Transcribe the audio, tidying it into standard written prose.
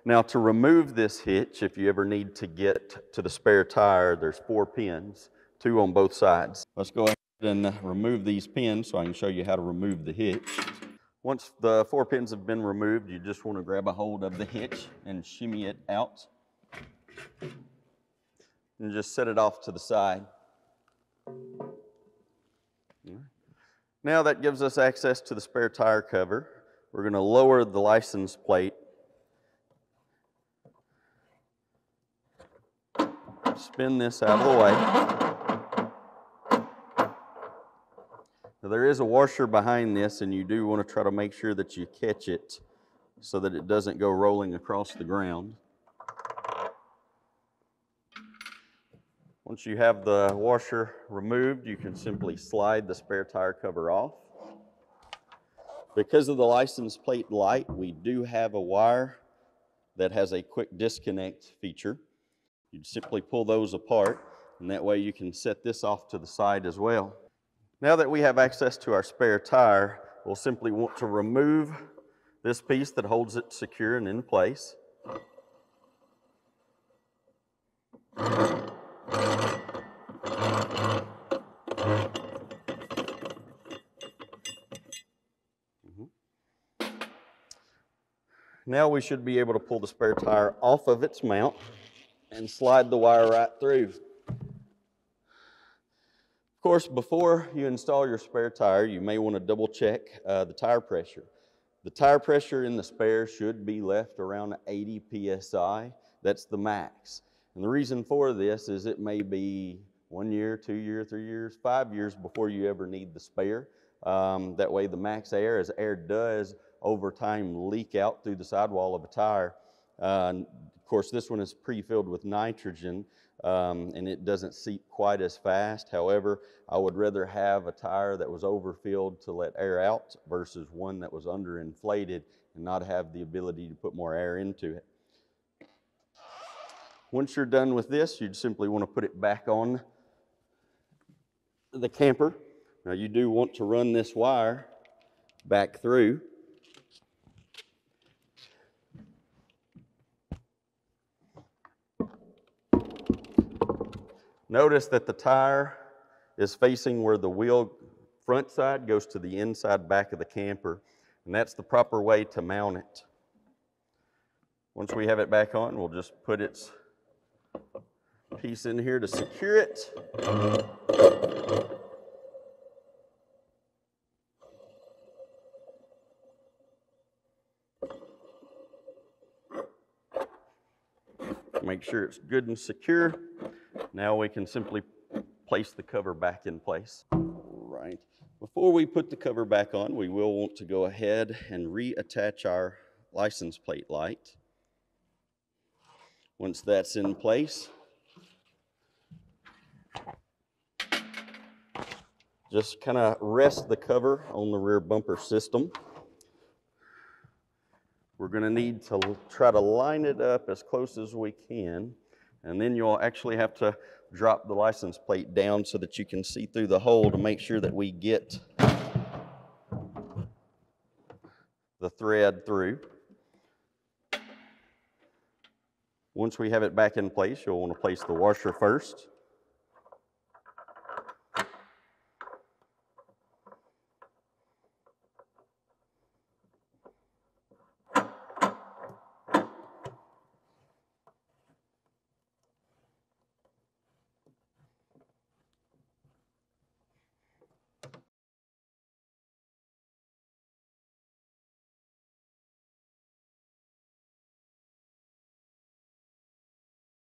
Now to remove this hitch, if you ever need to get to the spare tire, there's 4 pins, 2 on both sides. Let's go ahead and remove these pins so I can show you how to remove the hitch. Once the 4 pins have been removed, you just want to grab a hold of the hitch and shimmy it out. And just set it off to the side. Now that gives us access to the spare tire cover. We're going to lower the license plate. Spin this out of the way. Now, there is a washer behind this, and you do want to try to make sure that you catch it so that it doesn't go rolling across the ground. Once you have the washer removed, you can simply slide the spare tire cover off. Because of the license plate light, we do have a wire that has a quick disconnect feature. You simply pull those apart, and that way you can set this off to the side as well. Now that we have access to our spare tire, we'll simply want to remove this piece that holds it secure and in place. Now we should be able to pull the spare tire off of its mount and slide the wire right through. Of course, before you install your spare tire, you may want to double check the tire pressure. The tire pressure in the spare should be left around 80 psi. That's the max. And the reason for this is it may be 1 year, 2 years, 3 years, 5 years before you ever need the spare. That way the max air, as air does over time leak out through the sidewall of a tire. Of course, this one is pre-filled with nitrogen, and it doesn't seep quite as fast. However, I would rather have a tire that was overfilled to let air out versus one that was underinflated and not have the ability to put more air into it. Once you're done with this, you'd simply want to put it back on the camper. Now you do want to run this wire back through. Notice that the tire is facing where the wheel front side goes to the inside back of the camper, and that's the proper way to mount it. Once we have it back on, we'll just put its piece in here to secure it. Make sure it's good and secure. Now we can simply place the cover back in place. Right. Before we put the cover back on, we will want to go ahead and reattach our license plate light. Once that's in place, just kind of rest the cover on the rear bumper system. We're going to need to try to line it up as close as we can, and then you'll actually have to drop the license plate down so that you can see through the hole to make sure that we get the thread through. Once we have it back in place, you'll want to place the washer first.